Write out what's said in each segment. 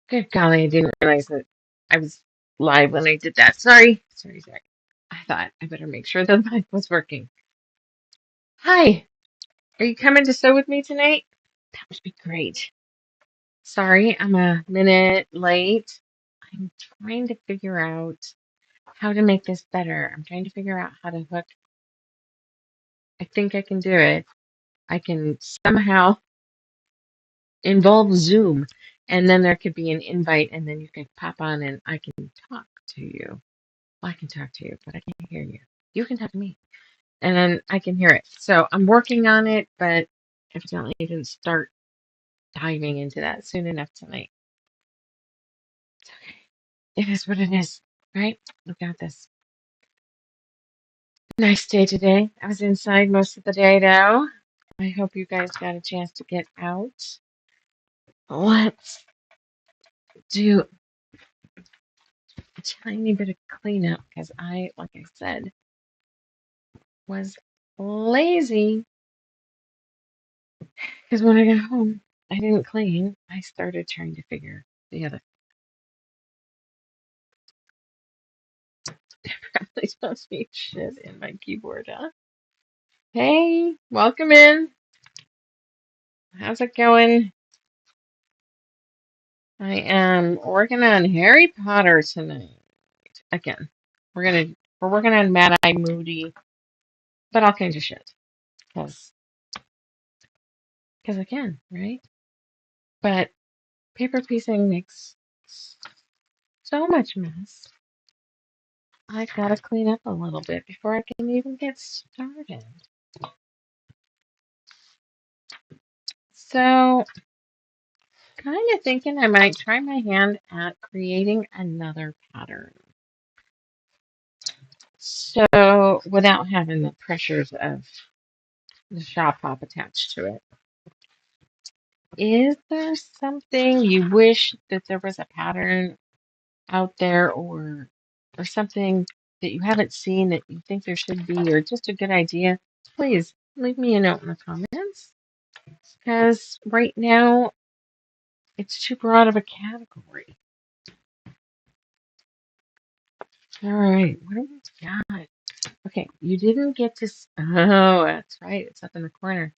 Good golly, I didn't realize that I was live when I did that. Sorry. Sorry, sorry. I thought I better make sure the mic was working. Hi, are you coming to sew with me tonight? That would be great. Sorry, I'm a minute late. I'm trying to figure out how to make this better. I'm trying to figure out how to hook. I think I can do it. I can somehow involve Zoom, and then there could be an invite, and then you can pop on and I can talk to you. Well, I can talk to you, but I can't hear you. You can talk to me, and then I can hear it. So I'm working on it, but evidently I didn't start diving into that soon enough tonight. It's okay. It is what it is, right? We got this. Nice day today. I was inside most of the day, though. I hope you guys got a chance to get out. Let's do a tiny bit of cleanup because like I said, was lazy. Because when I got home, I didn't clean. I started trying to figure the other. Probably don't be shit in my keyboard, huh? Hey, welcome in. How's it going? I am working on Harry Potter tonight. Again, we're working on Mad Eye Moody, but all kinds of shit. Because again, right? But paper piecing makes so much mess. I've got to clean up a little bit before I can even get started. So, kind of thinking I might try my hand at creating another pattern. So, without having the pressures of the shop hop attached to it. Is there something you wish that there was a pattern out there or something that you haven't seen that you think there should be or just a good idea? Please leave me a note in the comments because right now it's too broad of a category. All right, what do we got? Okay, you didn't get to. Oh, that's right. It's up in the corner.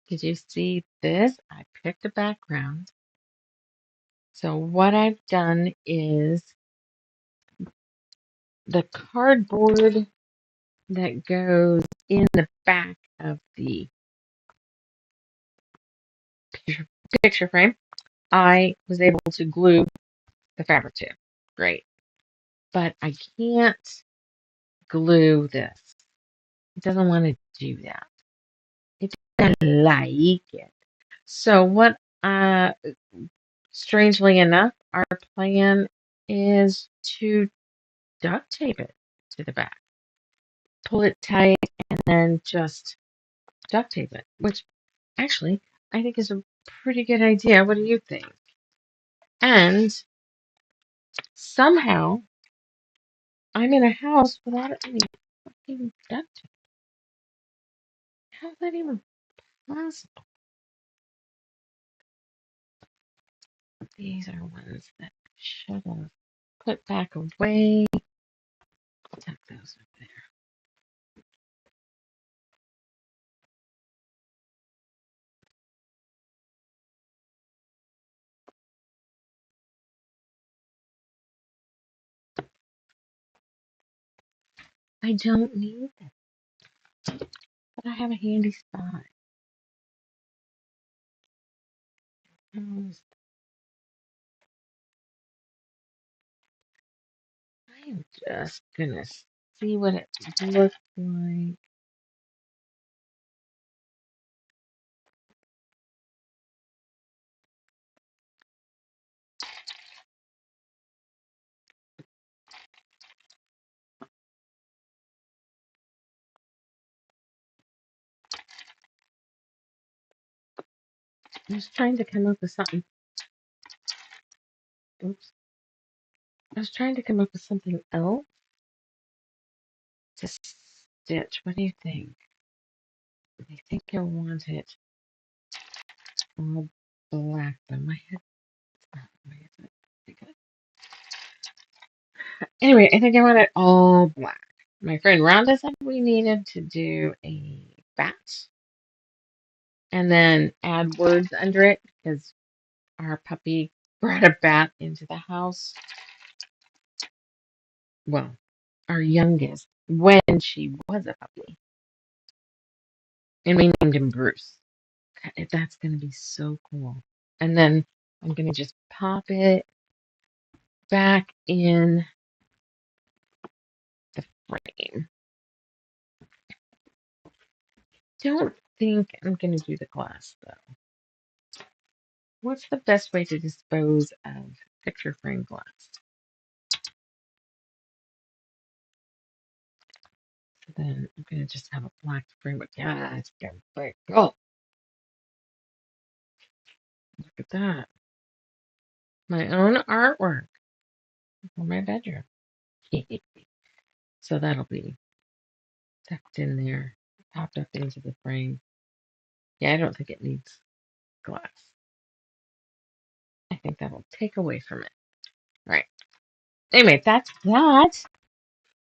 Did you see this? I picked a background. So what I've done is the cardboard that goes in the back of the picture frame, I was able to glue the fabric to. Great. But I can't glue this. It doesn't want to do that. It doesn't like it. So what strangely enough, our plan is to duct tape it to the back. Pull it tight and then just duct tape it, which actually I think is a pretty good idea. What do you think? And somehow I'm in a house without any fucking duct tape. How is that even possible? These are ones that should have put back away. Tuck those up there. I don't need them, but I have a handy spot. I am just gonna see what it looks like. I was trying to come up with something. Oops. I was trying to come up with something else to stitch. What do you think? I think you'll want it all black, but my head. Why is it? Anyway, I think I want it all black. My friend Rhonda said we needed to do a bat and then add words under it because our puppy brought a bat into the house. Well, our youngest, when she was a puppy. And we named him Bruce. That's going to be so cool. And then I'm going to just pop it back in the frame. Don't think I'm going to do the glass, though. What's the best way to dispose of picture frame glass? So then I'm going to just have a black frame. Yeah, it's going to break. Oh, look at that. My own artwork for my bedroom. So that'll be tucked in there, popped up into the frame. Yeah, I don't think it needs glass. I think that'll take away from it. Right. Anyway, that's that.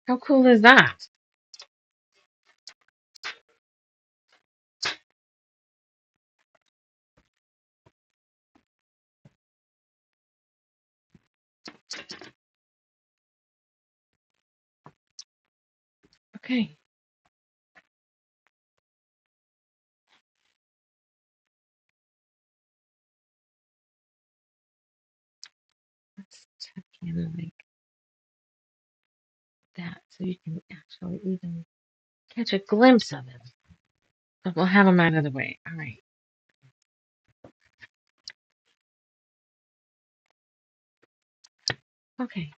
How cool is that? Okay. Let's tuck in like that so you can actually even catch a glimpse of it. But we'll have them out of the way. All right. Okay.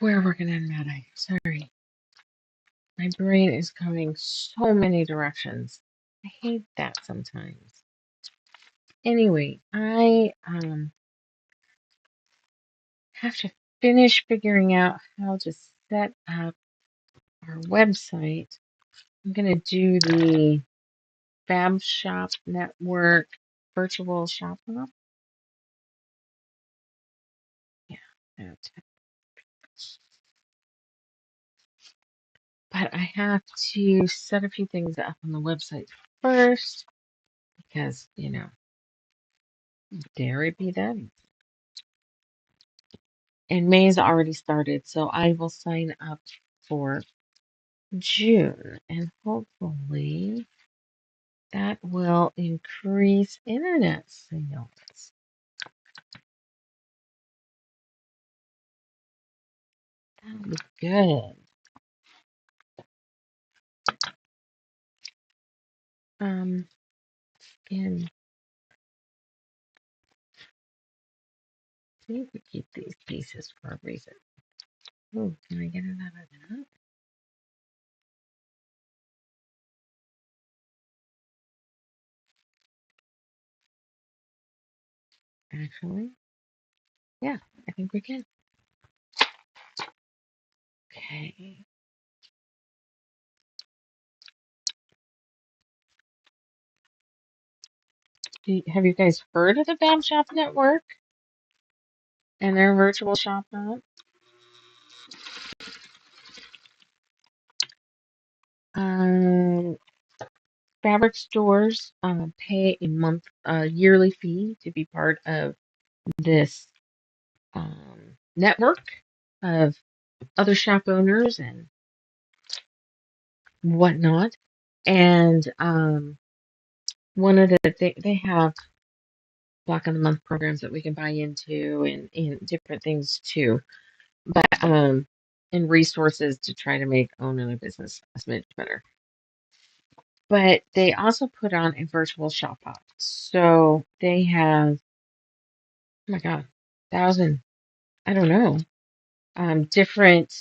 We're working on that. Sorry. My brain is going so many directions. I hate that sometimes. Anyway, I have to finish figuring out how to set up our website. I'm going to do the Fab Shop Network virtual shop up. Yeah, but I have to set a few things up on the website first because, dare it be done. And May's already started, so I will sign up for June and hopefully that will increase internet sales. That'll be good. And see if we keep these pieces for a reason. Oh, can I get it out of that? Actually, yeah, I think we can. Okay. Have you guys heard of the Fab Shop Network and their virtual shop app? Um, Fabric stores pay a yearly fee to be part of this network of other shop owners and whatnot. And one of they have block of the month programs that we can buy into and different things too. But and resources to try to make owning a business a smidge better. But they also put on a virtual shop up. So they have, oh my God, 1,000, I don't know, different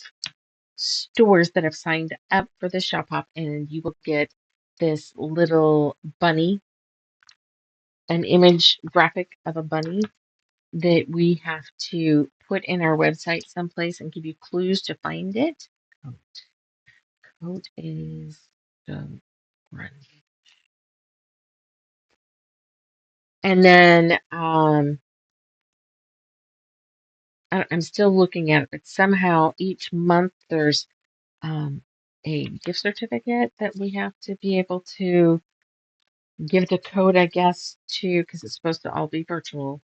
stores that have signed up for the shop hop, and you will get this little bunny, an image graphic of a bunny that we have to put in our website someplace and give you clues to find it. Coat is the run. And then I'm still looking at it, but somehow each month there's a gift certificate that we have to be able to give the code, I guess, to, because it's supposed to all be virtual.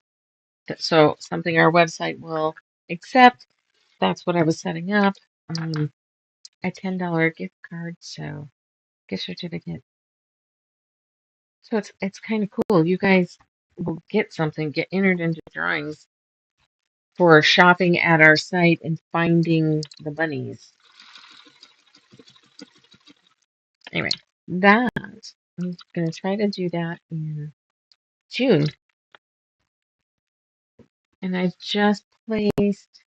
So something our website will accept. That's what I was setting up. A $10 gift card, so gift certificate. So it's kind of cool. You guys will get something, get entered into drawings for shopping at our site and finding the bunnies. Anyway, that I'm gonna try to do that in June. And I just placed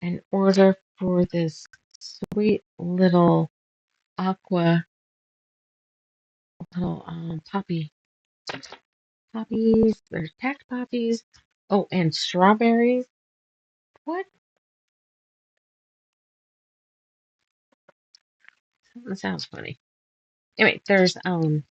an order for this sweet little aqua little poppies. There's packed poppies. Oh, and strawberries. What? Something sounds funny. Anyway, there's a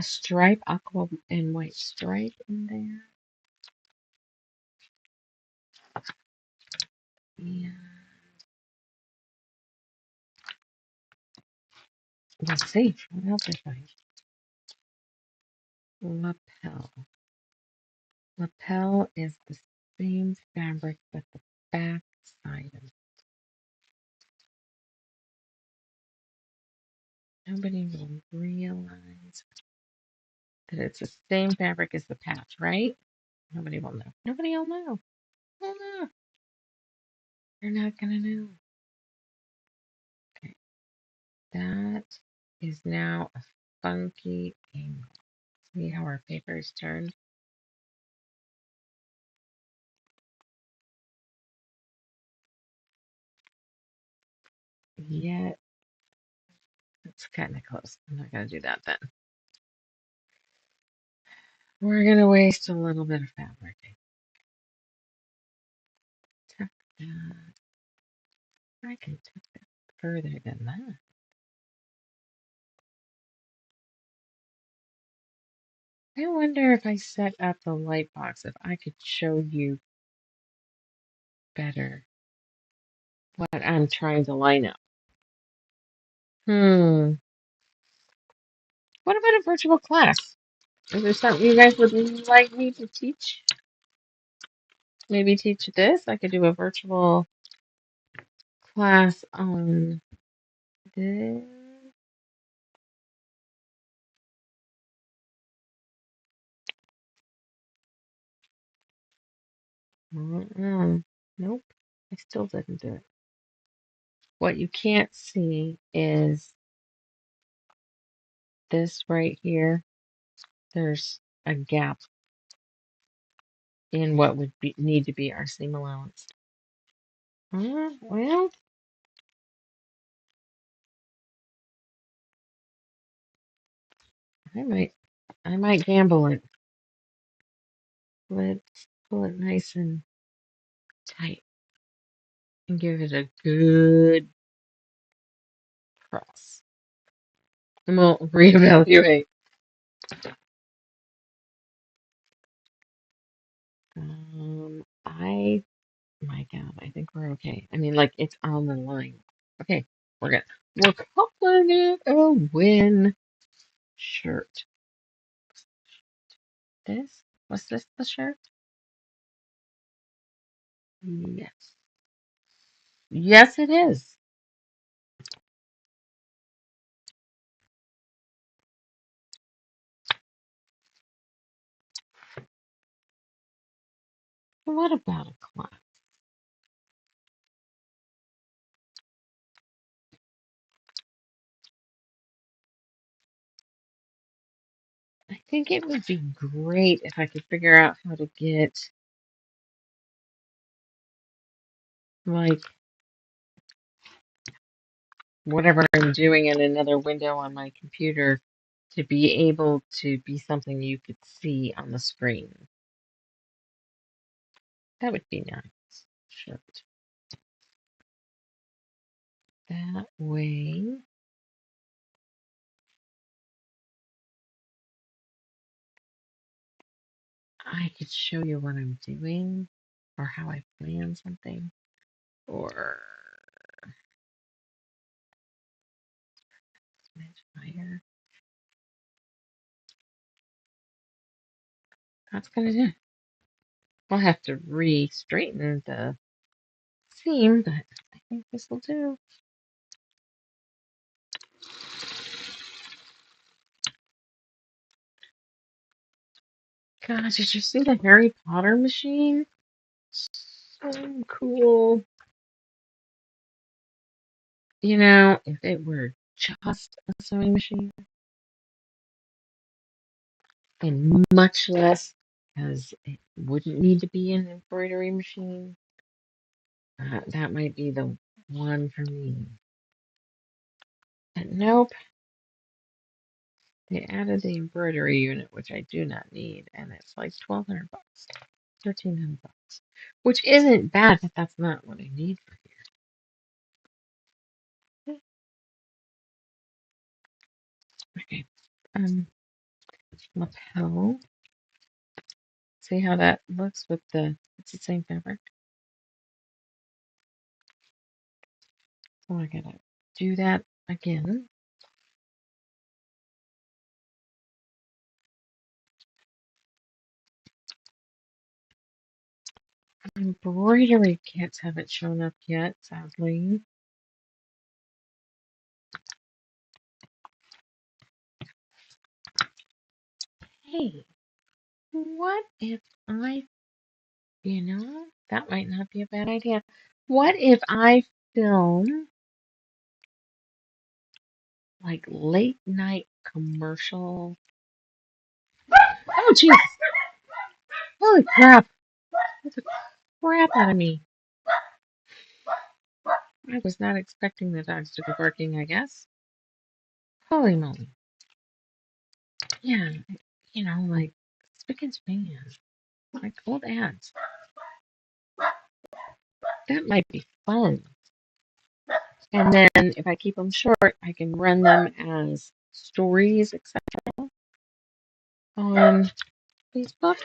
stripe, aqua and white stripe in there. Yeah. Let's see. What else I find? Lapel. Lapel is the same fabric, but the back side of it. Nobody will realize that it's the same fabric as the patch, right? Nobody will know. Nobody will know. Oh no, they're not gonna know. Okay, that is now a funky angle. See how our paper is turned? Yet it's kind of close. I'm not gonna do that then. We're gonna waste a little bit of fabric. Tuck that. I can tuck that further than that. I wonder if I set up the light box, if I could show you better what I'm trying to line up. Hmm. What about a virtual class? Is there something you guys would like me to teach? Maybe teach this? I could do a virtual class on this. Nope. I still didn't do it. What you can't see is this right here. There's a gap in what would need to be our seam allowance. Well, I might gamble it. Let's pull it nice and tight and give it a good press. And we'll reevaluate. My God, I think we're okay. I mean, like, it's on the line. Okay, we're good. We're calling it a win. Shirt. This? Was this the shirt? Yes. Yes, it is. What about a class? I think it would be great if I could figure out how to get like whatever I'm doing in another window on my computer to be able to be something you could see on the screen. That would be nice. Sure. That way I could show you what I'm doing or how I plan something or fire. That's gonna do. We'll have to re-straighten the seam, but I think this will do. Gosh, did you see the Harry Potter machine? So cool. You know, if it were just a sewing machine and much less, because it wouldn't need to be an embroidery machine, that might be the one for me. But nope, they added the embroidery unit, which I do not need, and it's like 1,200 bucks, 1,300 bucks, which isn't bad, but that's not what I need for here. Okay, lapel. See how that looks with it's the same fabric. So I gotta do that again. Embroidery kits haven't shown up yet, sadly. Hey, what if that might not be a bad idea. What if I film like late night commercial? Oh, jeez. Holy crap. That's a crap out of me. I was not expecting the dogs to be barking, I guess. Holy moly. Yeah, like spick and span, like old ads. That might be fun. And then if I keep them short, I can run them as stories, etc. on Facebook.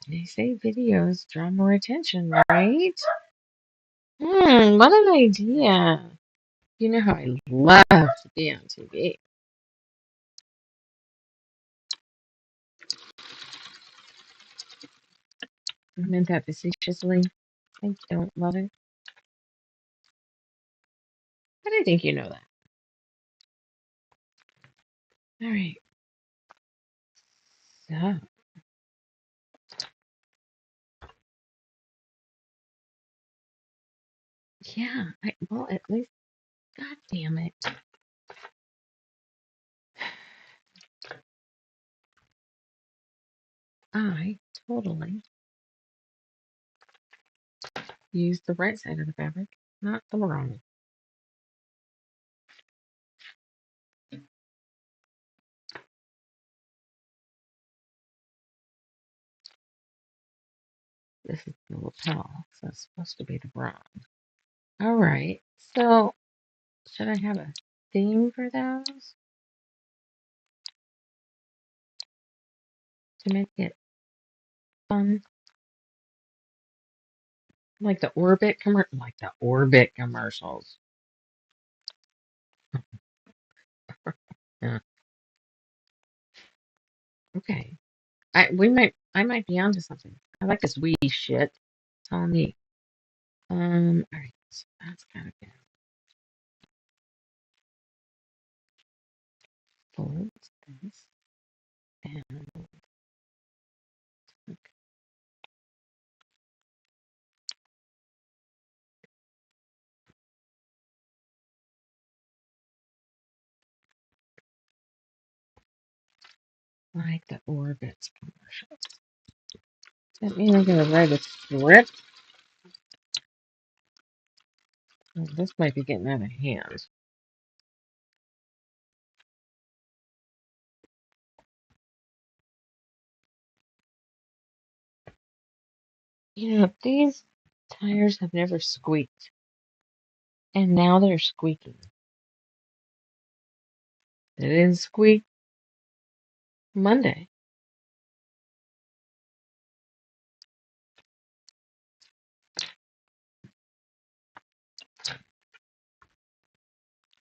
They say videos draw more attention, right? What an idea. You know how I love to be on TV. I meant that facetiously. I don't love it. But I think you know that. All right. So, yeah. Well, at least, God damn it. I totally used the right side of the fabric, not the wrong. This is the lapel, so it's supposed to be the bra. All right. So, should I have a theme for those to make it fun? Like the Orbit commercials. Yeah. Okay. I might be onto something. I like this wee shit. Tell me. All right. So that's gotta go. Fold this and like the Orbits commercials. Does that mean I'm going to write a script? Oh, this might be getting out of hand. You know, these tires have never squeaked, and now they're squeaking. They didn't squeak Monday.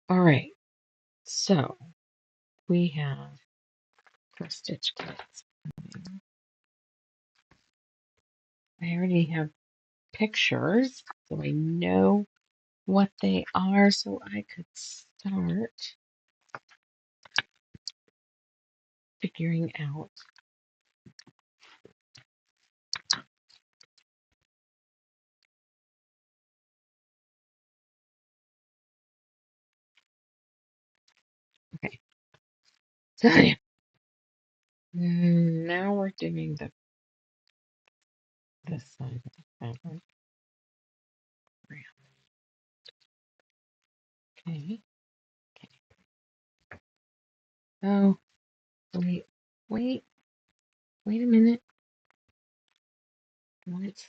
All right, so we have cross stitch kits. I already have pictures, so I know what they are, so I could start figuring out. Okay, so yeah. Now we're doing this side of the fabric. Okay, okay. Oh, wait, wait, wait a minute. Let's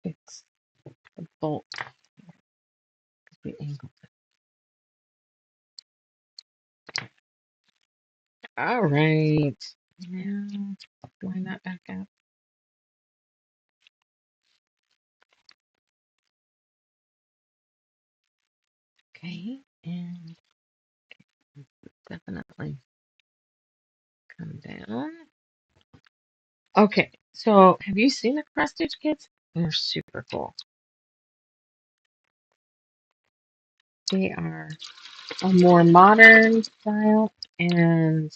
fix the bolt because we angled it. All right. Now, why not back up? Okay, and definitely come down. Okay, so have you seen the cross stitch kits? They're super cool. They are a more modern style and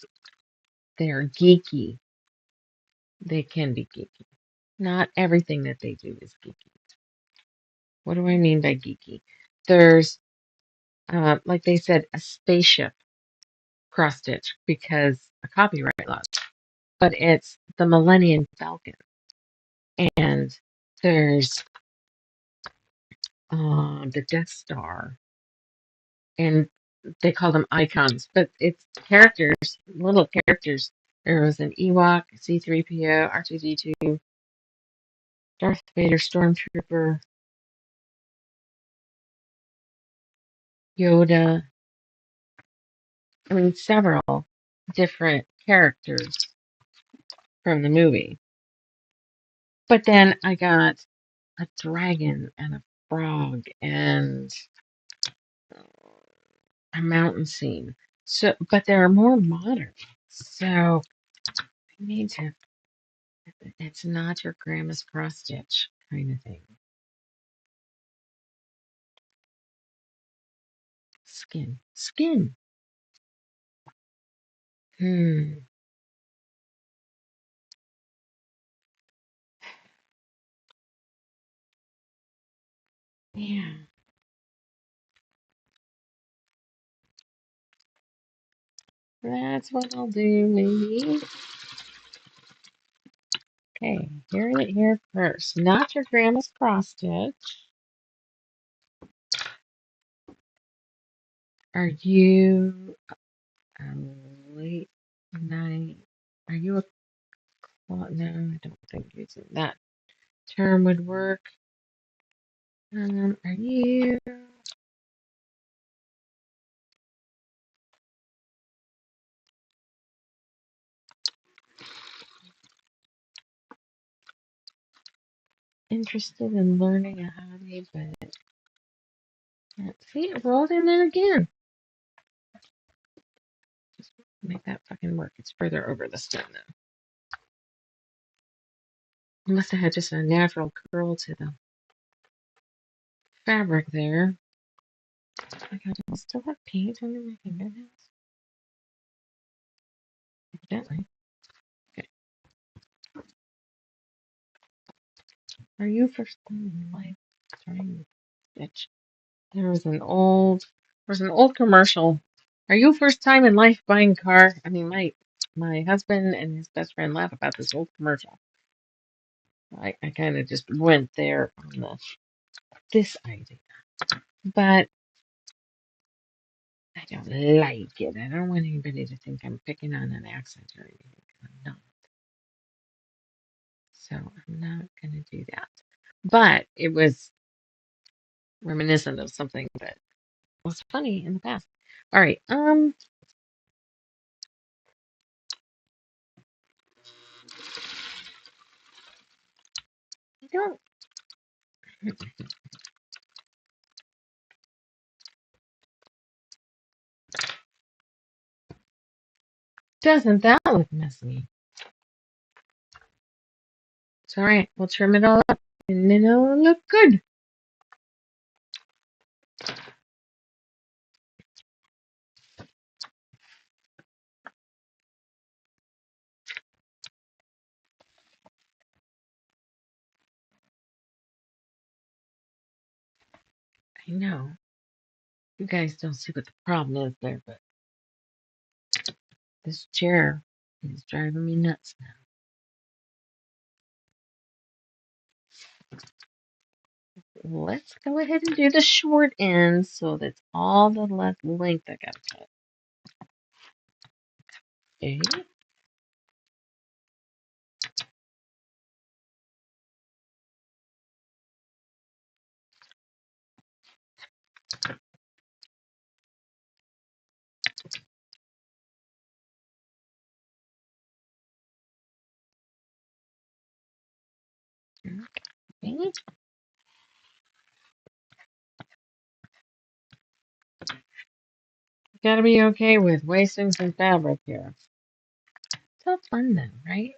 they're geeky. They can be geeky. Not everything that they do is geeky. What do I mean by geeky? There's, like they said, a spaceship cross stitch because a copyright law, but it's the Millennium Falcon. And there's the Death Star, and they call them icons, but it's characters, little characters. There was an Ewok, C-3PO, R2-D2, Darth Vader, Stormtrooper, Yoda. I mean, several different characters from the movie. But then I got a dragon and a frog and a mountain scene. So, but they're more modern. So I need to. It's not your grandma's cross stitch kind of thing. Skin. Hmm. Yeah. That's what I'll do, maybe. Okay, hearing it here first. Not your grandma's cross stitch. Are you a late night? Are you a well, no, I don't think using that term would work. Are you interested in learning a hobby? But see, it rolled in there again. Just make that fucking work. It's further over this time though. I must have had just a natural curl to the fabric there. Oh my god, do I still have paint under my fingernails? Evidently. Okay. Are you first in life trying to stitch? There was an old commercial Are you first time in life buying a car? I mean, my husband and his best friend laugh about this old commercial. I kind of just went there on this idea, but I don't like it. I don't want anybody to think I'm picking on an accent or anything. I'm not. So I'm not going to do that. But it was reminiscent of something that was funny in the past. All right. I don't. Doesn't that look messy? It's all right. We'll trim it all up, and then it'll look good. I know you guys don't see what the problem is there, but this chair is driving me nuts now. Let's go ahead and do the short end so that's all the left length I gotta cut. Okay. Okay. Gotta be okay with wasting some fabric here. It's all fun then, right?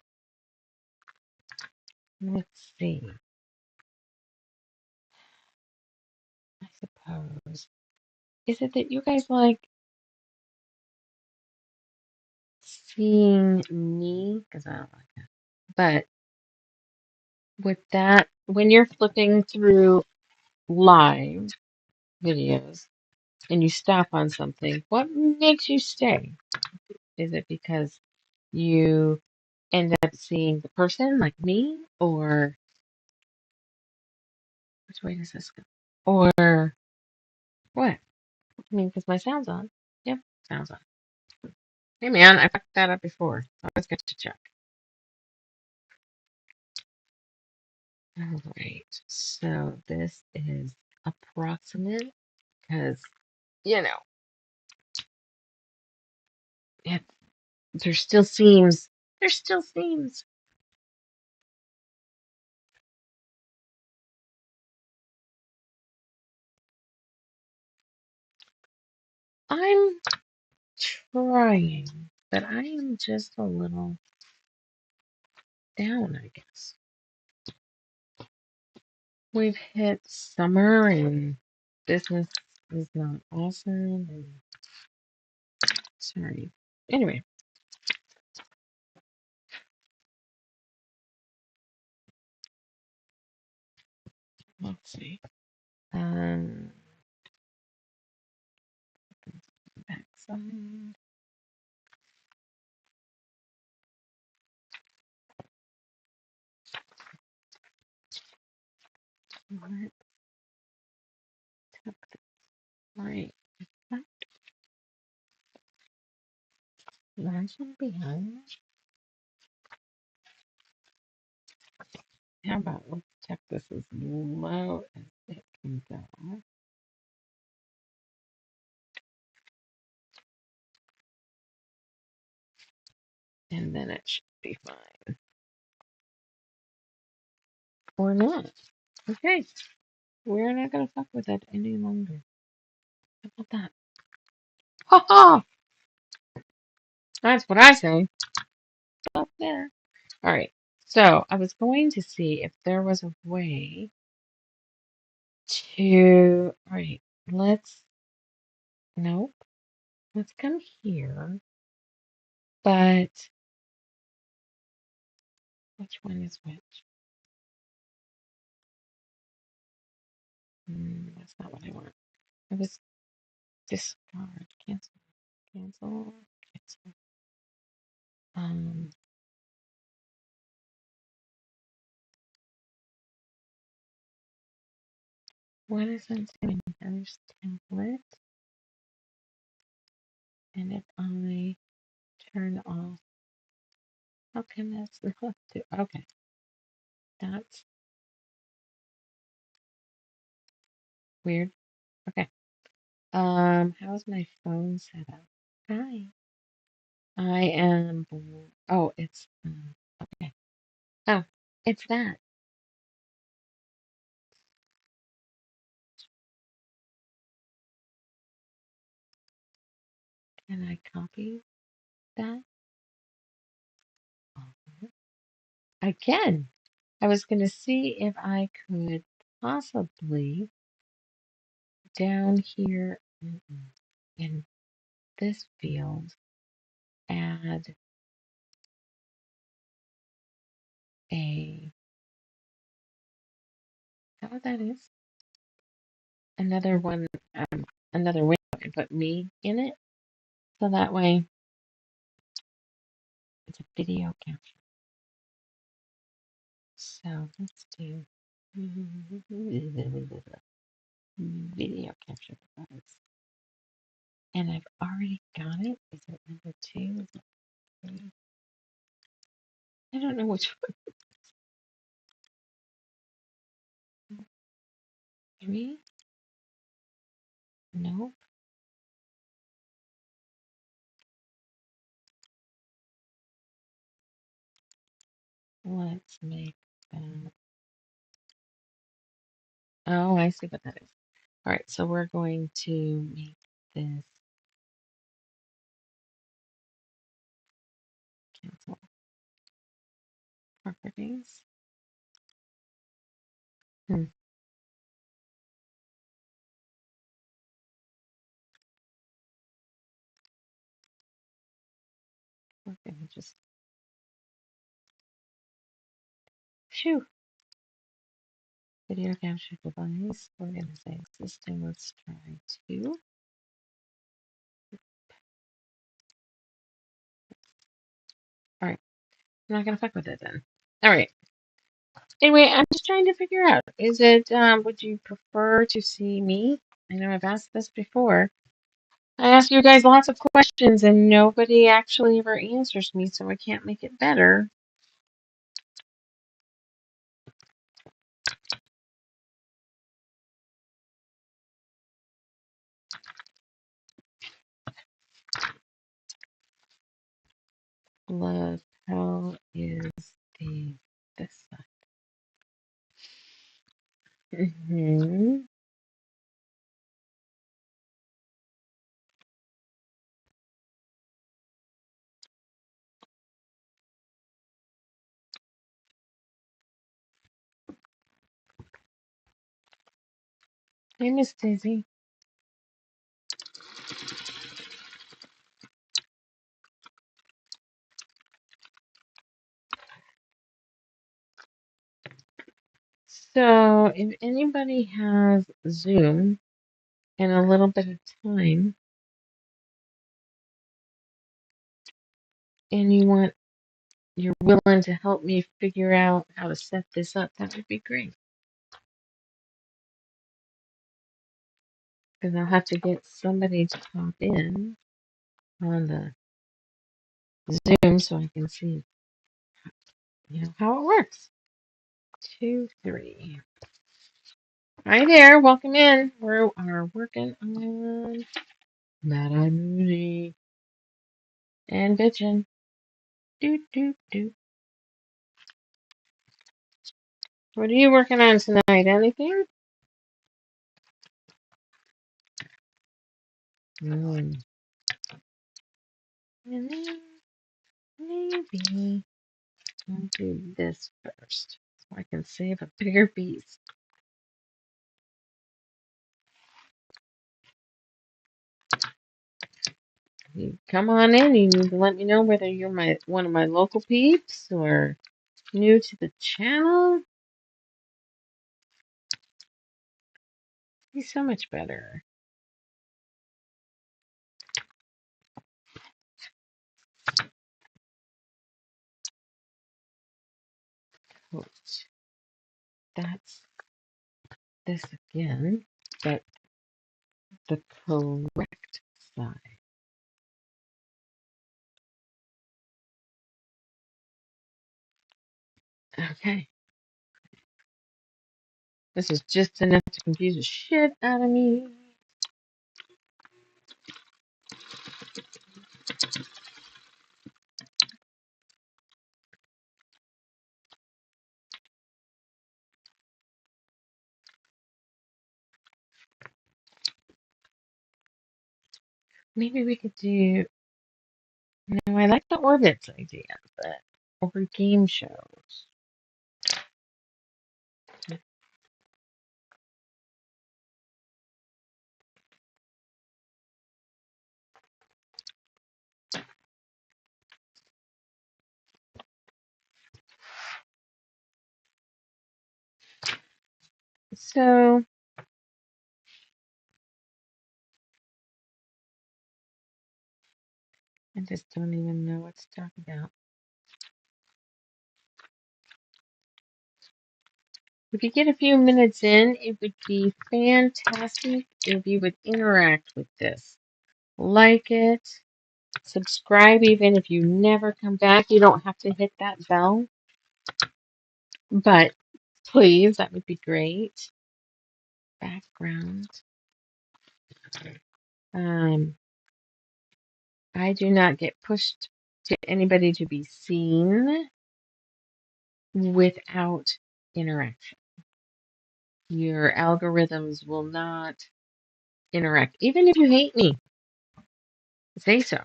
Let's see. I suppose. Is it that you guys like seeing me? Because I don't like that. But with that, when you're flipping through live videos and you stop on something, what makes you stay? Is it because you end up seeing the person like me? Or which way does this go? Or what? I mean, because my sound's on. Yep, sound's on. Hey man, I fucked that up before. I always got to check. All right, so this is approximate because, you know, it, there's still seams. There's still seams. I'm trying, but I am just a little down, I guess. We've hit summer and business is not awesome. And sorry. Anyway, let's see. Um, backside. Let's tuck this right. Imagine behind. How about let's check this as low as it can go. And then it should be fine. Or not. Okay. We're not gonna fuck with it any longer. How about that? Ha ha! That's what I say. Up there. Alright. So I was going to see if there was a way to alright, let's nope. Let's come here. But which one is which? That's not what I want. It was discard. Cancel. Cancel. Cancel. Um, what is it doing? There's template. And if I turn off, how come that's not do? Okay, that's weird. Okay. How's my phone set up? Hi. I am. Oh, it's. Okay. Oh, it's that. Can I copy that? I can. I was going to see if I could possibly down here in this field add a. How that is? Another one. Another window and put me in it. So that way it's a video capture. So let's do video capture device. And I've already got it. Is it number 2? Is it 3? I don't know which one. 3? Nope. Let's make that. Oh, I see what that is. All right, so we're going to make this cancel properties. Hmm. We're going to just, phew, video capture device. We're going to say existing. Let's try 2. All right, I'm not going to fuck with it then. All right. Anyway, I'm just trying to figure out, is it, would you prefer to see me? I know I've asked this before. I ask you guys lots of questions and nobody actually ever answers me, so I can't make it better. Lapel is this side. Hey, Miss Daisy. So, if anybody has Zoom and a little bit of time, and you're willing to help me figure out how to set this up, that would be great. Because I'll have to get somebody to pop in on the Zoom so I can see, how it works. 2, 3. Hi there, welcome in. We are working on Madame Moody and bitchin'. Doot, doot, doot. What are you working on tonight? Anything? And then maybe I'll do this first so I can save a bigger piece. You come on in. You need to let me know whether you're one of my local peeps or new to the channel. Be so much better. coat. That's this again, but the correct side. Okay. This is just enough to confuse the shit out of me. Maybe we could do. No, I like the orbits idea, but or game shows. So I just don't even know what to talk about. If you get a few minutes in, it would be fantastic if you would interact with this. Like it, subscribe even if you never come back. You don't have to hit that bell, but please, that would be great. Background. Um, I do not get pushed to anybody to be seen without interaction. Your algorithms will not interact. Even if you hate me, say so.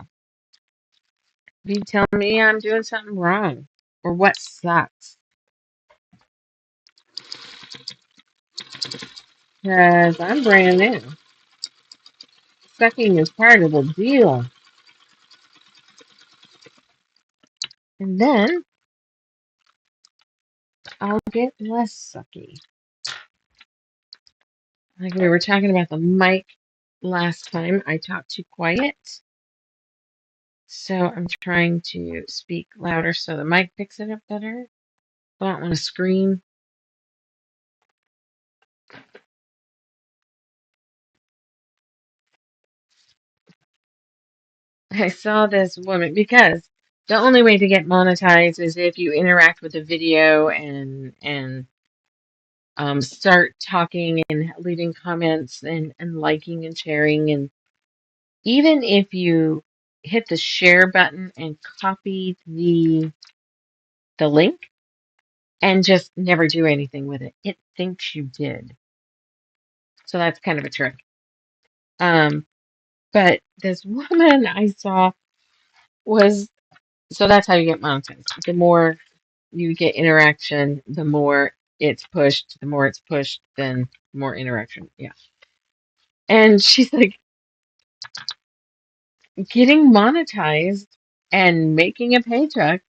If you tell me I'm doing something wrong or what sucks, because I'm brand new. Sucking is part of the deal. And then I'll get less sucky. Like we were talking about the mic last time, I talked too quiet. So I'm trying to speak louder so the mic picks it up better. I don't want to scream. I saw this woman because the only way to get monetized is if you interact with the video and start talking and leaving comments and liking and sharing. And even if you hit the share button and copy the link and just never do anything with it, it thinks you did. So that's kind of a trick. But this woman I saw was so that's how you get monetized. The more you get interaction, the more it's pushed. The more it's pushed, then more interaction. Yeah. And she's like getting monetized and making a paycheck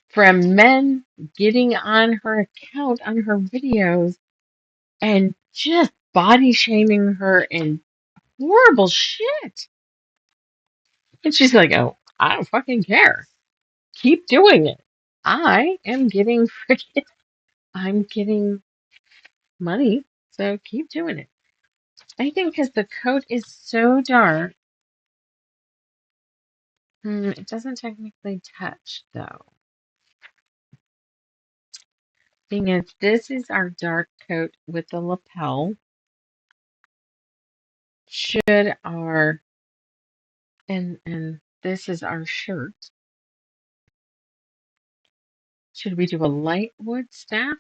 from men getting on her account on her videos and just body shaming her and horrible shit. And she's like, oh, I don't fucking care. Keep doing it. I am getting freaking, I'm getting money, so keep doing it. I think because the coat is so dark, it doesn't technically touch though. Being as this is our dark coat with the lapel, should our and this is our shirt. Should we do a light wood staff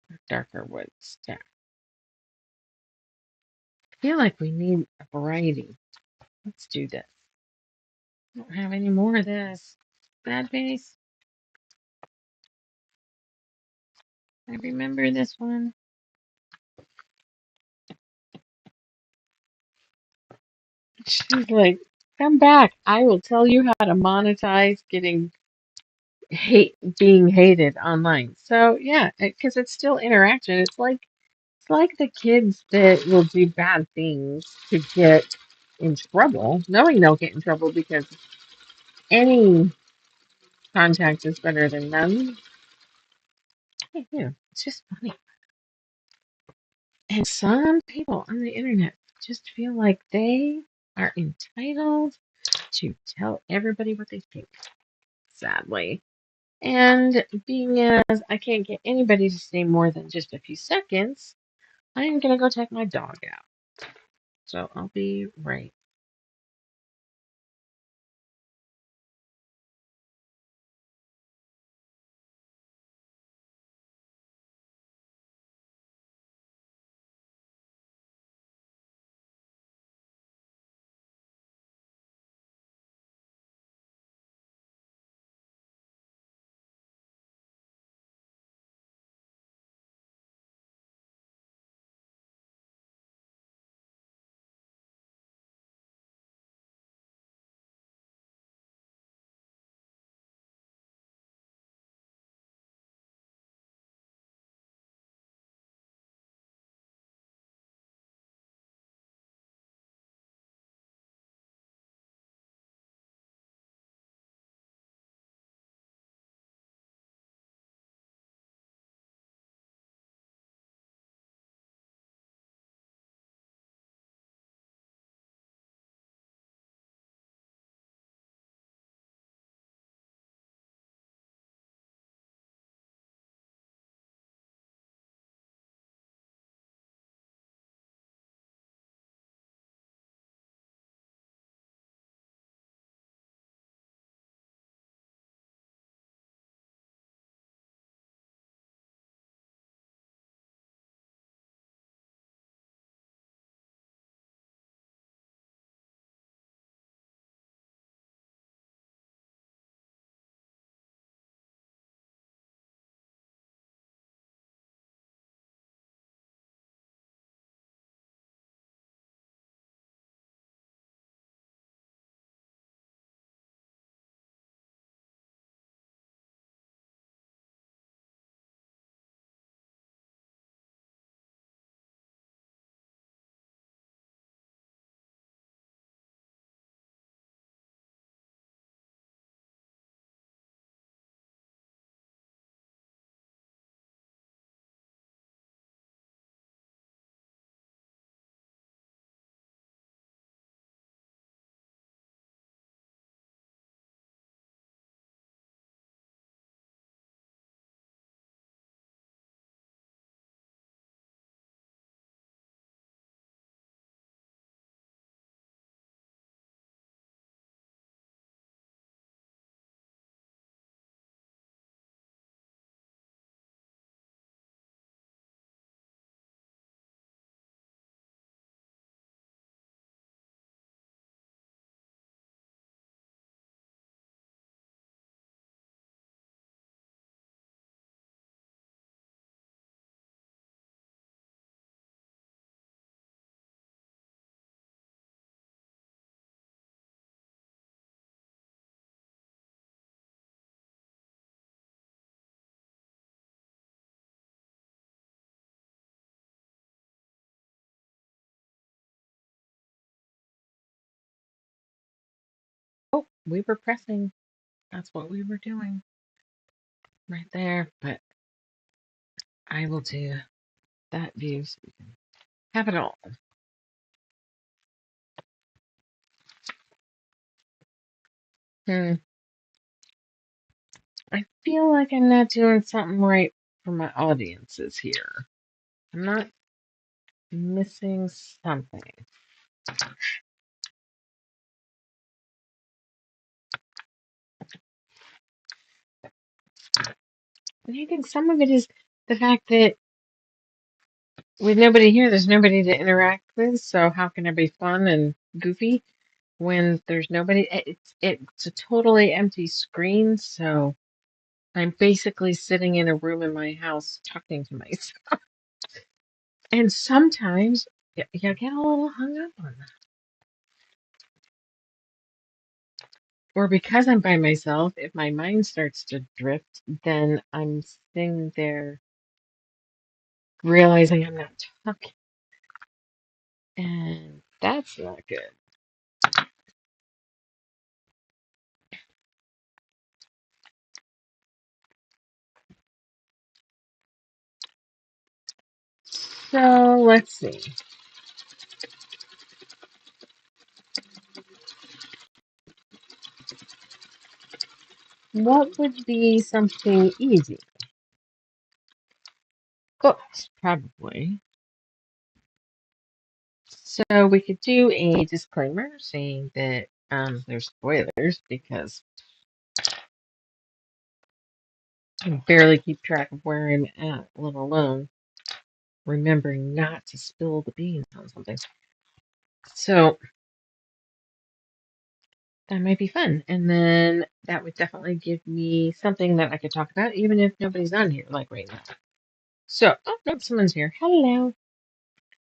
or darker wood staff? I feel like we need a variety. Let's do this. I don't have any more of this. Bad base. I remember this one. She's like, come back. I will tell you how to monetize getting being hated online. So yeah, because it's still interaction. It's like the kids that will do bad things to get in trouble, knowing they'll get in trouble because any Contact is better than none. It's just funny. And some people on the internet just feel like they are entitled to tell everybody what they think, sadly. And being as I can't get anybody to stay more than just a few seconds, I'm going to go take my dog out. So I'll be right. Oh, we were pressing. That's what we were doing right there. But I will do that view so we can have it all. Hmm. I feel like I'm not doing something right for my audiences here. I'm not missing something. And I think some of it is the fact that with nobody here, there's nobody to interact with. So how can I be fun and goofy when there's nobody? It's a totally empty screen. So I'm basically sitting in a room in my house talking to myself. And sometimes you get a little hung up on that. Or because I'm by myself, if my mind starts to drift, then I'm sitting there realizing I'm not talking. And that's not good. So let's see. What would be something easy? Books, probably. So we could do a disclaimer saying that there's spoilers because I barely keep track of where I'm at, let alone remembering not to spill the beans on something. So that might be fun. And then that would definitely give me something that I could talk about, even if nobody's on here, like right now. So, oh, no, someone's here. Hello.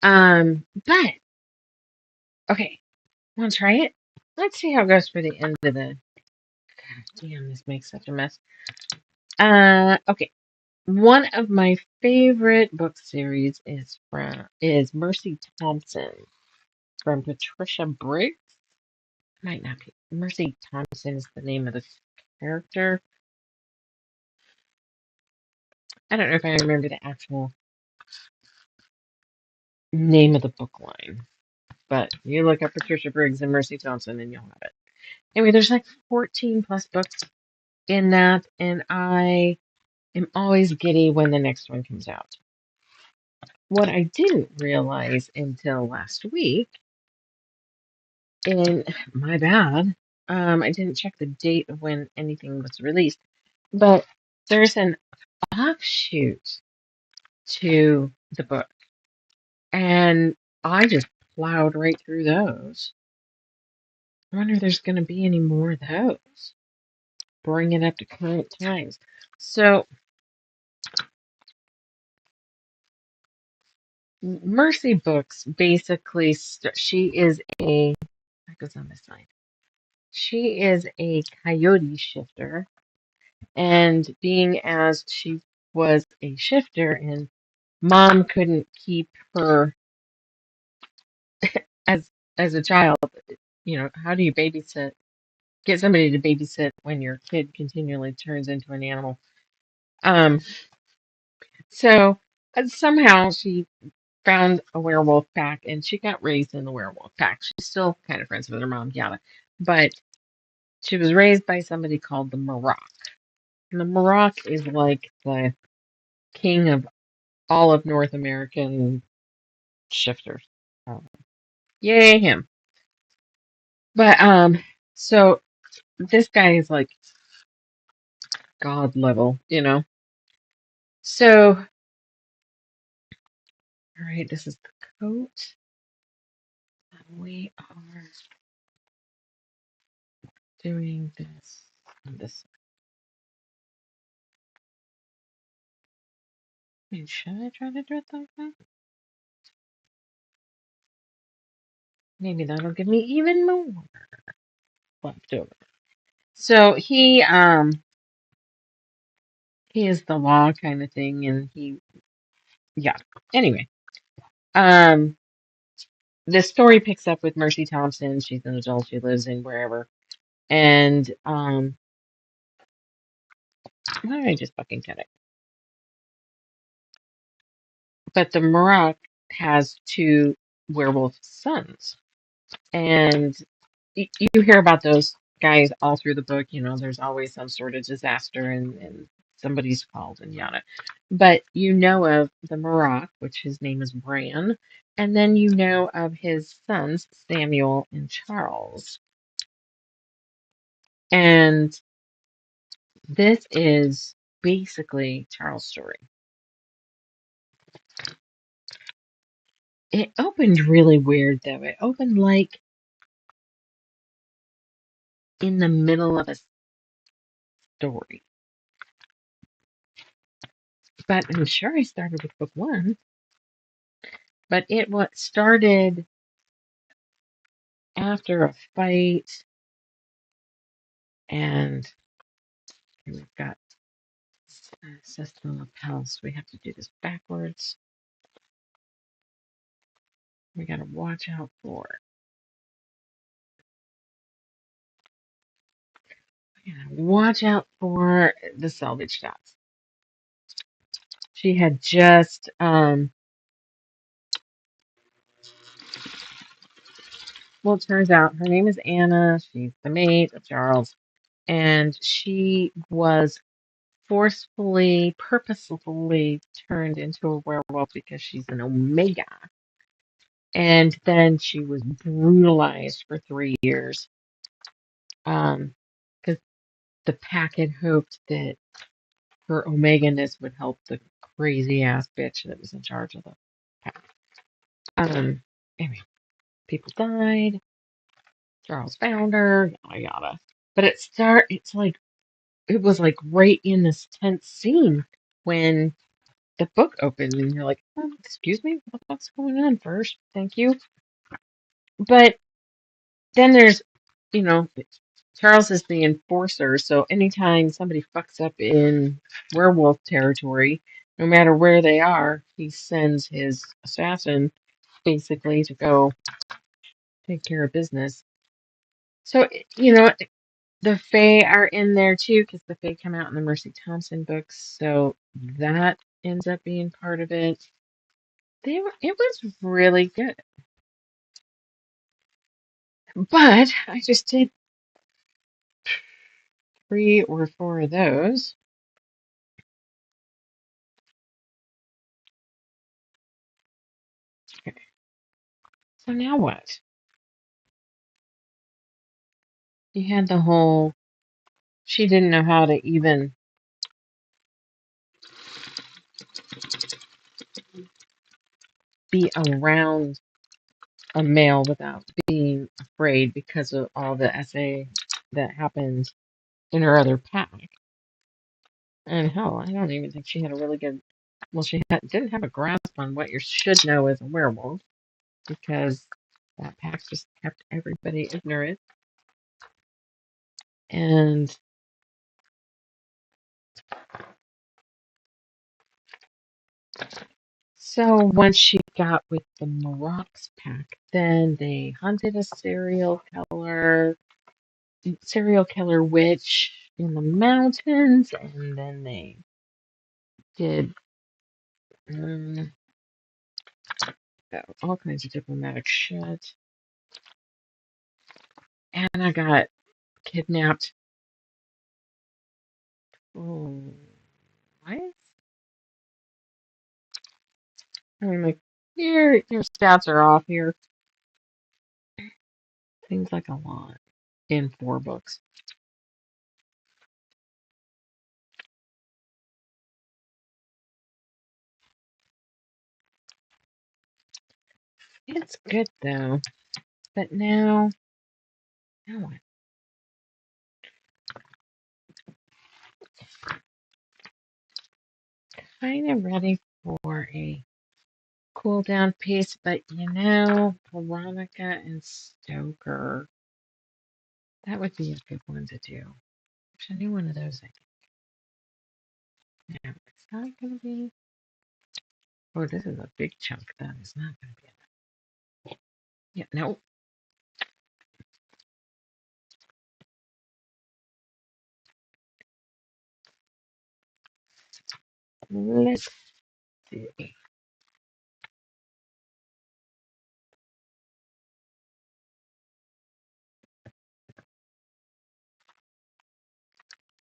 But, okay, want to try it? Let's see how it goes for the end of the. Damn, this makes such a mess. Okay. One of my favorite book series is Mercy Thompson from Patricia Briggs. Might not be. Mercy Thompson is the name of the character. I don't know if I remember the actual name of the book line, but you look up Patricia Briggs and Mercy Thompson and you'll have it. Anyway, there's like 14 plus books in that, and I am always giddy when the next one comes out. What I didn't realize until last week, and my bad, I didn't check the date of when anything was released, but there's an offshoot to the book, and I just plowed right through those. I wonder if there's going to be any more of those. Bring it up to current times. So, Mercy Books basically, she is a, that goes on this side. She is a coyote shifter, and being as she was a shifter and mom couldn't keep her as a child, how do you babysit? Get somebody to babysit when your kid continually turns into an animal. Um, so somehow she found a werewolf pack and she got raised in the werewolf pack. She's still kind of friends with her mom, Yada, but she was raised by somebody called the Marok. And the Marok is like the king of all of North American shifters. Um, Yay him! But so this guy is like god level. So, all right, this is the coat. We are doing this on this. Wait, should I try to do it that way? Maybe that'll give me even more left over. So he is the law kind of thing, and yeah. Anyway, um, the story picks up with Mercy Thompson. She's an adult. She lives in wherever, and why did I just fucking cut it? But the Marak has two werewolf sons, and you hear about those guys all through the book. There's always some sort of disaster, and somebody's called and yada. But you know of the Marak, which his name is Bran, and then you know of his sons, Samuel and Charles. And this is basically Charles' story. It opened really weird, though. It opened like in the middle of a story. But I'm sure I started with book one. But it what started after a fight, and we've got system lapels. We have to do this backwards. We gotta watch out for. We gotta watch out for the salvage shots. She had just Well, it turns out her name is Anna. She's the maid of Charles, and she was forcefully, purposefully turned into a werewolf because she's an Omega. And then she was brutalized for 3 years. Because the pack had hoped that her Omega-ness would help the crazy ass bitch that was in charge of the pack. Anyway, people died. Charles found her, yada yada. But it was like right in this tense scene when the book opened and you're like, excuse me, what the fuck's going on first? Thank you. But then there's, you know, Charles is the enforcer, so anytime somebody fucks up in werewolf territory, no matter where they are, he sends his assassin basically to go take care of business. So, you know, the Fae are in there too, because the Fae come out in the Mercy Thompson books, so that ends up being part of it. It was really good. But I just did 3 or 4 of those. Okay, so now what? You had the whole, she didn't know how to even be around a male without being afraid because of all the SA that happened in her other pack. And hell, I don't even think she had a really good, well, didn't have a grasp on what you should know as a werewolf because that pack just kept everybody ignorant. And so once she got with the Marox pack, then they hunted a serial killer witch in the mountains, and then they did all kinds of diplomatic shit. And I got kidnapped. Oh, what? I mean, like, your stats are off here. Seems like a lot in 4 books. It's good though, but now I'm kind of ready for a cool down piece. But you know, Veronica and Stoker, that would be a good one to do. There's a new one of those, I think. No, it's not going to be. Oh, this is a big chunk. That is not going to be enough. Yeah, no. Let's see.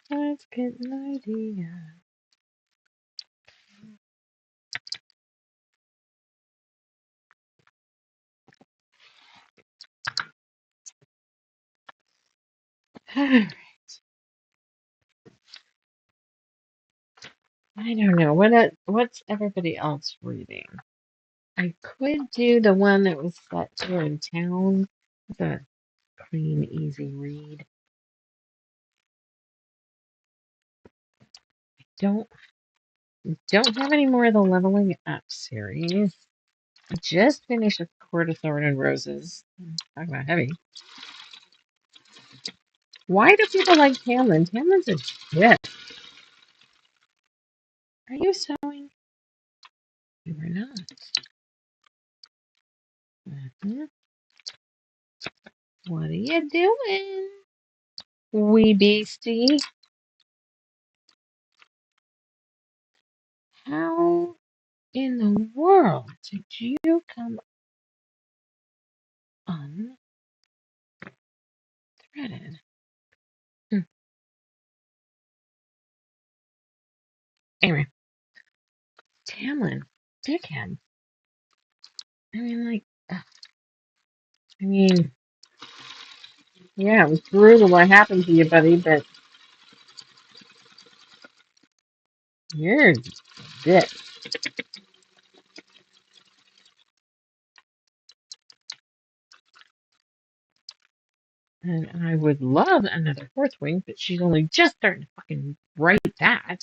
Let's get an idea. Alright. I don't know. What's everybody else reading? I could do the one that was set here in town. It's a clean, easy read. Don't don't have any more of the Leveling Up series. I just finished A Court of Thorn and Roses. Talk about heavy. Why do people like Tamlin? Tamlin's a shit. Are you sewing? You are not. Mhm. What are you doing, wee beastie? How in the world did you come on? Anyway, Tamlin, dickhead. I mean, like, I mean, yeah, it was brutal what happened to you, buddy, but you're a dick. And I would love another fourth wing, but she's only just starting to fucking write that.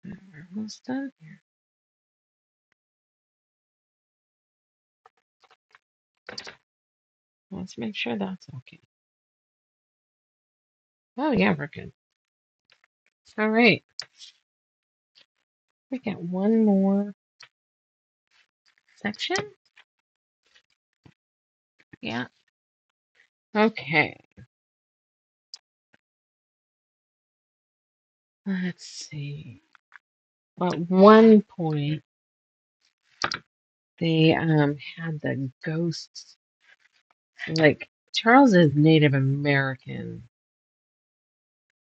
We're almost done here. Let's make sure that's okay. Oh, yeah, we're good. All right. We got one more section. Yeah. Okay. Let's see. At one point, they had the ghosts. Like, Charles is Native American,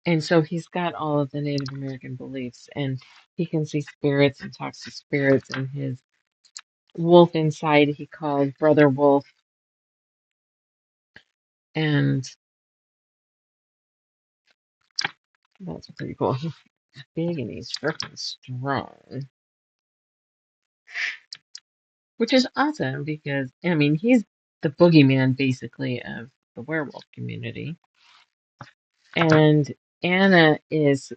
and so he's got all of the Native American beliefs, and he can see spirits and talks to spirits, and his wolf inside he called Brother Wolf, and that's pretty cool. He's big and he's freaking strong, which is awesome because, I mean, he's the boogeyman basically of the werewolf community. And Anna is,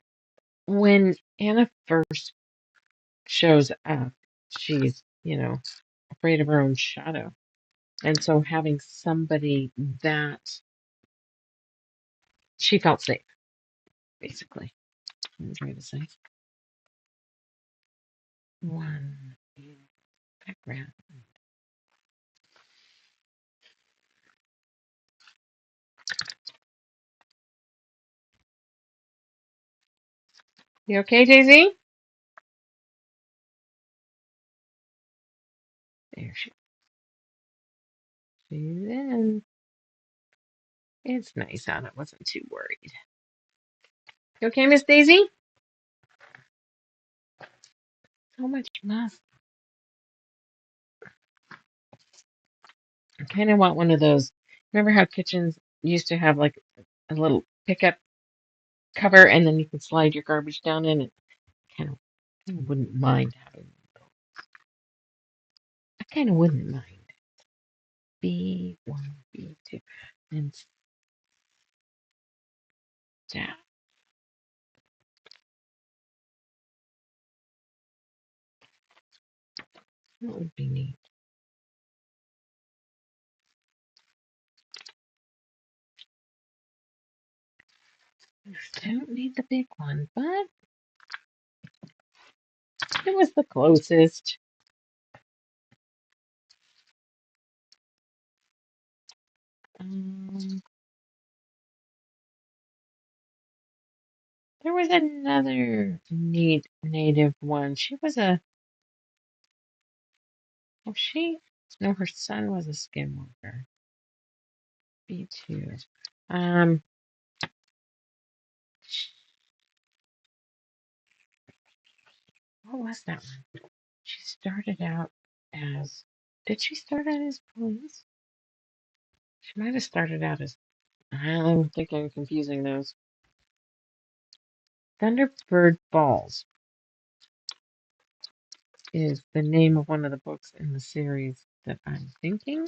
when Anna first shows up, she's, afraid of her own shadow. And so having somebody that she felt safe, basically. I'm trying to say. One background. You okay, Daisy? There she's in. It's nice out. I wasn't too worried. You okay, Miss Daisy? So much mess. I kind of want one of those. Remember how kitchens used to have like a little pickup cover, and then you could slide your garbage down in it? Kind of wouldn't mind having. I kind of wouldn't mind. B1, B2, and staff. That would be neat. I don't need the big one, but it was the closest. Um, there was another neat native one. She was a. Oh, she. No, her son was a skinwalker. B2. Um, what was that one? She started out as. Did she start out as police? She might have started out as. I think I'm confusing those. Thunderbird Falls is the name of one of the books in the series that I'm thinking.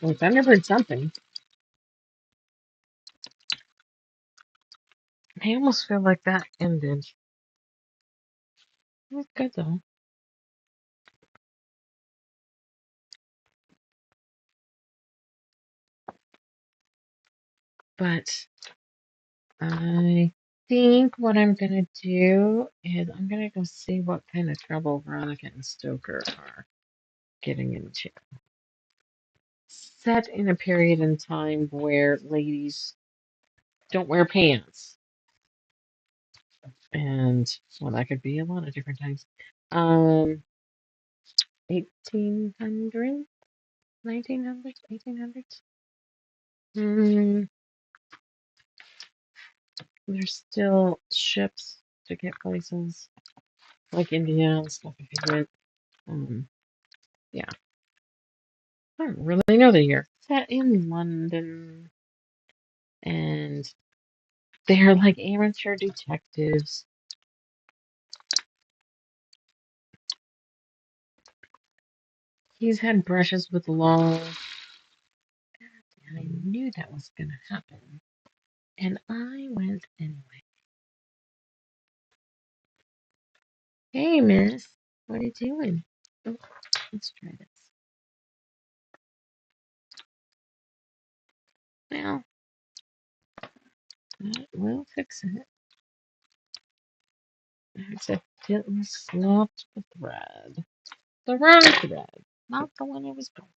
Or Thunderbird something. I almost feel like that ended. It was good though. But I think what I'm gonna do is I'm gonna go see what kind of trouble Veronica and Stoker are getting into. Set in a period in time where ladies don't wear pants. And well, that could be a lot of different times. Um, 1800s, 1900s, 1800s. Mm, there's still ships to get places like India and stuff if you went. Yeah, I don't really know the year. Set in London, and they're like amateur detectives. He's had brushes with law, and I knew that was going to happen. And I went anyway. Hey, miss, what are you doing? Oh, let's try this. Well, that will fix it. I accidentally snapped the thread. The wrong thread, not the one I was going.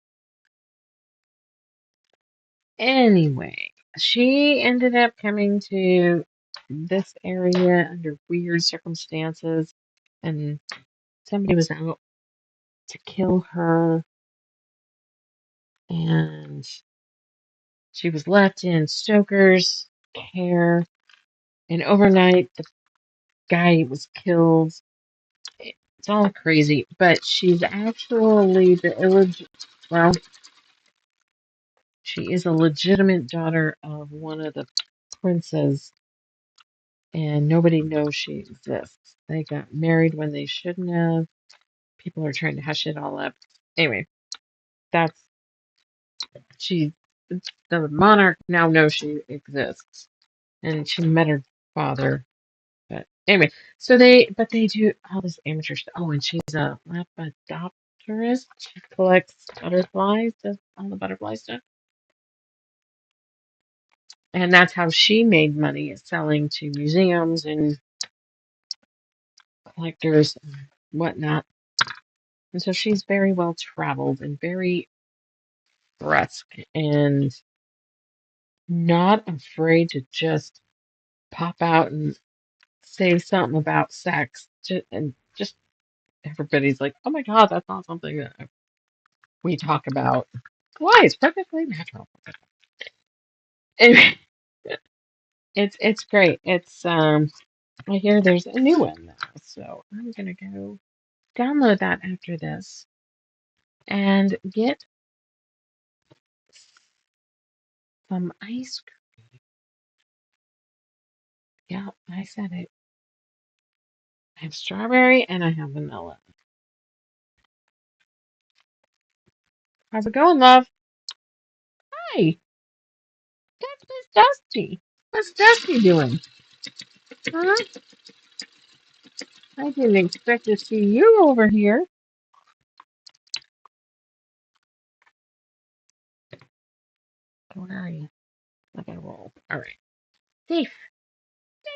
Anyway, she ended up coming to this area under weird circumstances, and somebody was out to kill her, and she was left in Stoker's care. And overnight, the guy was killed. It's all crazy, but she's actually well, she is a legitimate daughter of one of the princes, and nobody knows she exists. They got married when they shouldn't have. People are trying to hush it all up. Anyway, that's she. The monarch now knows she exists, and she met her father. But anyway, but they do all this amateur stuff. Oh, and she's a lepidopterist. She collects butterflies, does all the butterfly stuff. And that's how she made money, is selling to museums and collectors and whatnot. And so she's very well traveled and very brusque and not afraid to just pop out and say something about sex. And just everybody's like, oh my God, that's not something that we talk about. Why? It's perfectly natural. Anyway, it's great. I hear there's a new one now, so I'm gonna go download that after this and get some ice cream. Yeah, I said it. I have strawberry and I have vanilla. How's it going, love? Hi, that's Miss Dusty. What's Dusty doing? Huh? I didn't expect to see you over here. Where are you? I gotta roll. All right. Safe.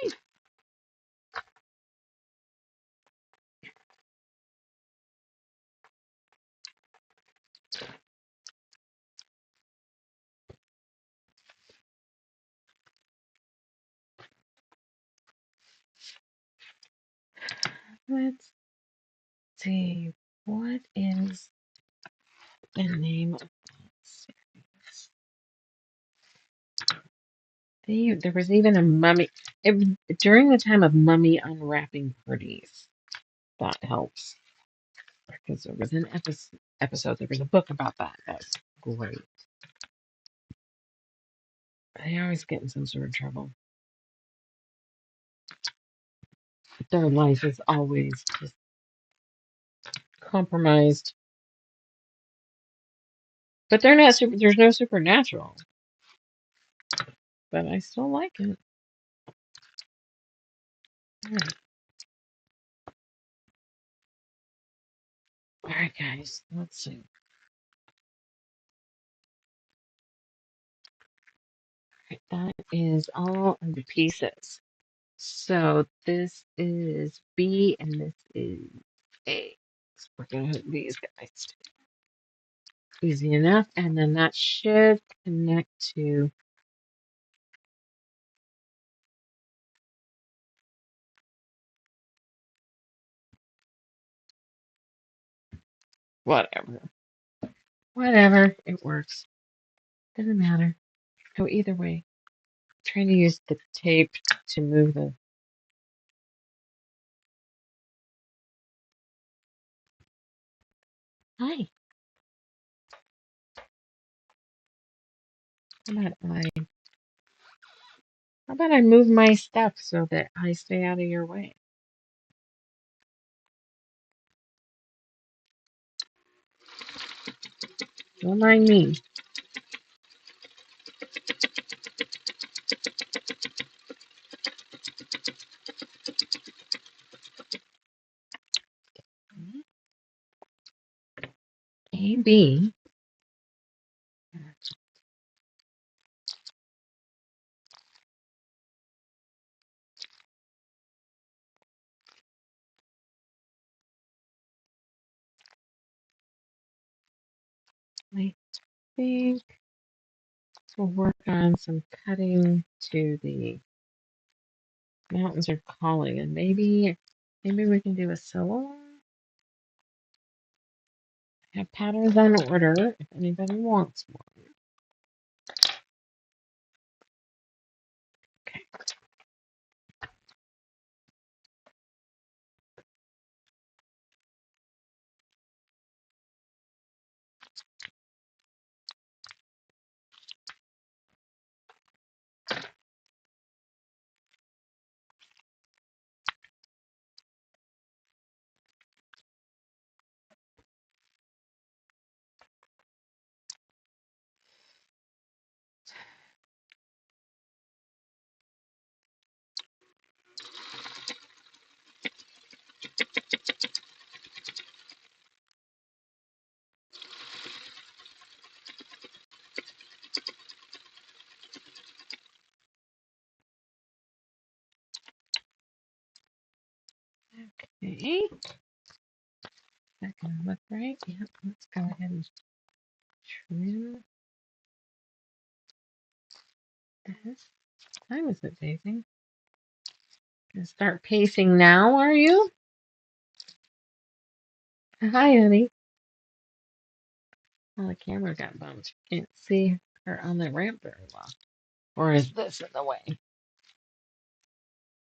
Safe. Let's see. What is the name of that series? There was even a mummy. During the time of mummy unwrapping parties, that helps. Because there was an episode, there was a book about that. That's great. They always get in some sort of trouble. Their life is always just compromised. But they're not there's no supernatural. But I still like it. Alright, guys, let's see. That is all of the pieces. So this is B and this is A. So we're going to hook these guys. Easy enough. And then that should connect to Whatever. Whatever. It works. Doesn't matter. Go either way. Trying to use the tape to move the. Hi. How about I move my stuff so that I stay out of your way? Don't mind me. A B. I think we'll work on some cutting to the mountains are calling, and maybe we can do a solo. Have patterns on order if anybody wants one. Okay. Okay. That gonna look right? Yep. Let's go ahead and trim this. What time is it, Daisy? Gonna start pacing now, are you? Hi, honey. Well, the camera got bumped. Can't see her on the ramp very well. Or is this in the way?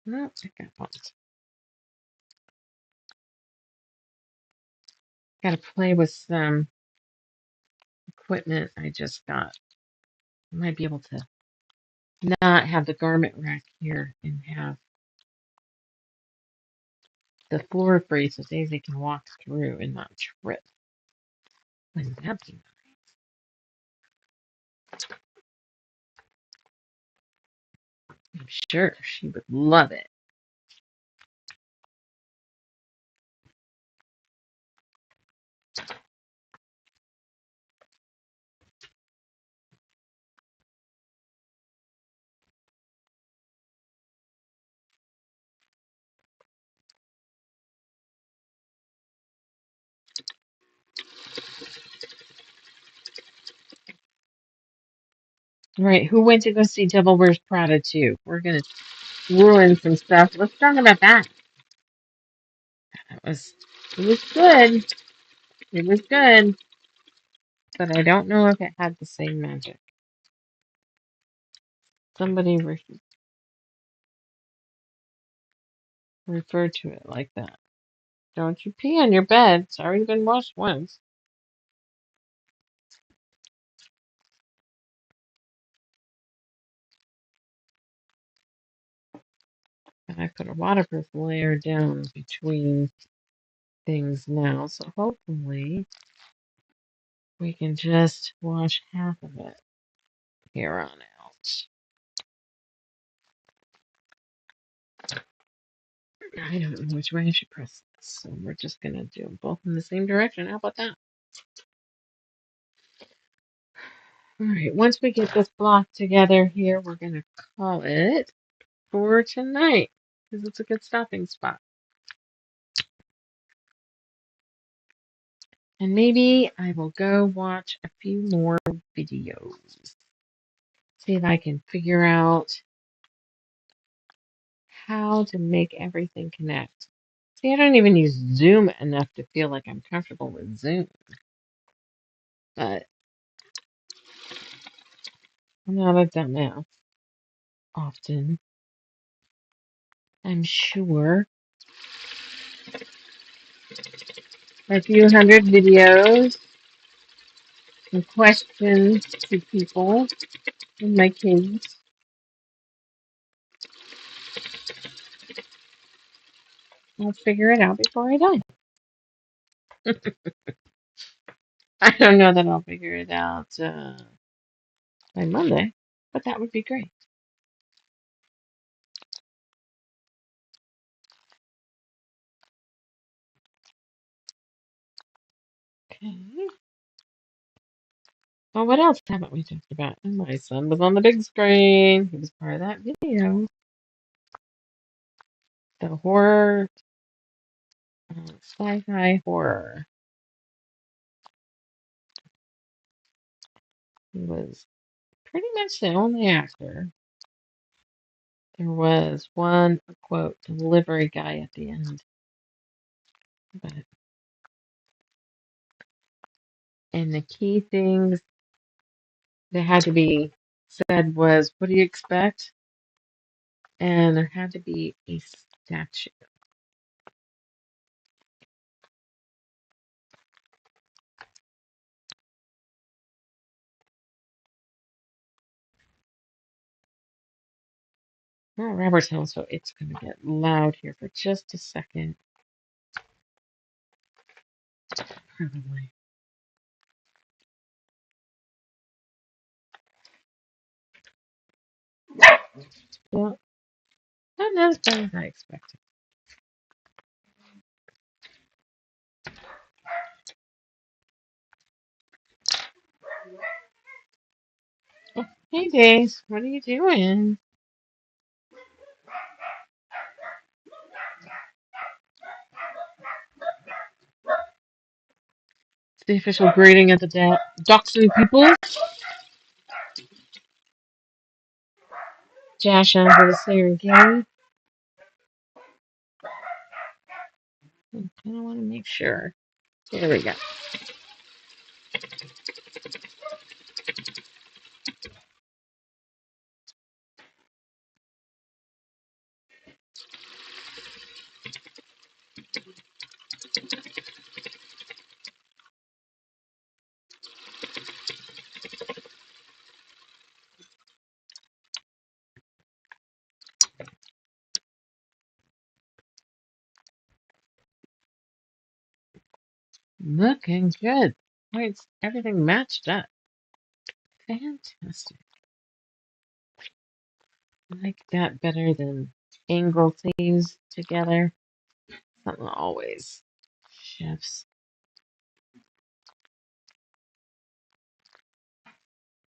No, it got bumped. Gotta play with some equipment I just got. I might be able to not have the garment rack here and have the floor free so Daisy can walk through and not trip. Wouldn't that be nice? I'm sure she would love it. Right, who went to go see Devil Wears Prada 2? We're gonna ruin some stuff. Let's talk about that. It was good. It was good, but I don't know if it had the same magic. Somebody referred to it like that. Don't you pee on your bed. It's already been washed once. And I put a waterproof layer down between things now, so hopefully we can just wash half of it here on out. I don't know which way I should press this, so we're just gonna do them both in the same direction. How about that? All right, once we get this block together here, we're gonna call it for tonight because it's a good stopping spot. And maybe I will go watch a few more videos. See if I can figure out how to make everything connect. See, I don't even use Zoom enough to feel like I'm comfortable with Zoom. But now that I've done that often, I'm sure a few hundred videos and questions to people and my kids. I'll figure it out before I die. I don't know that I'll figure it out by Monday, but that would be great. Okay. Well, what else haven't we talked about? And my son was on the big screen. He was part of that video. The horror, sci-fi horror. He was pretty much the only actor. There was one, quote, delivery guy at the end. But, and the key things that had to be said was, what do you expect? And there had to be a statue. Well, Robert's home, so it's going to get loud here for just a second. Probably. Well, not as bad as I expected. Oh, hey, Days, what are you doing? It's the official greeting of the Dachshund people. Dash on for the Slayer Gang. I kind of want to make sure. Here we go. Looking good. Wait, everything matched up. Fantastic. I like that better than angle sleeves together. Something always chefs.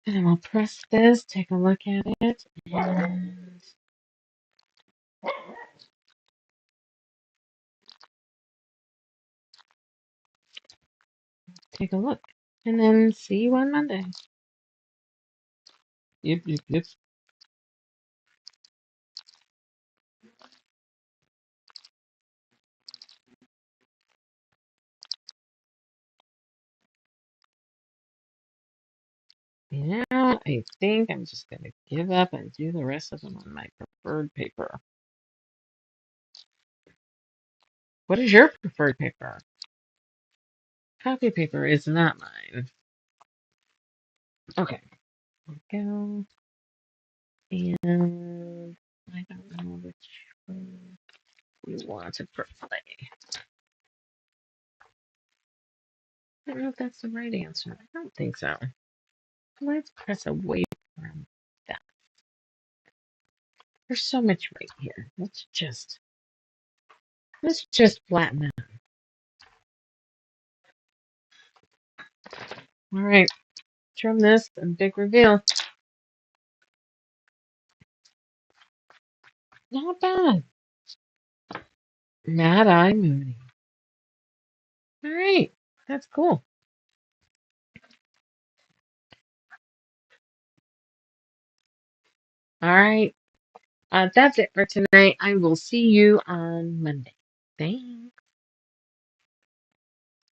And we'll press this, take a look at it, and take a look. And then see you on Monday. Yep. Yeah, I think I'm just going to give up and do the rest of them on my preferred paper. What is your preferred paper? Copy paper is not mine. Okay. Go. And I don't know which one we want to play. I don't know if that's the right answer. I don't think so. Let's press away from that. There's so much right here. Let's just flatten that. All right. Trim this and big reveal. Not bad. Mad Eye Moody. All right. That's cool. All right. That's it for tonight. I will see you on Monday. Thanks.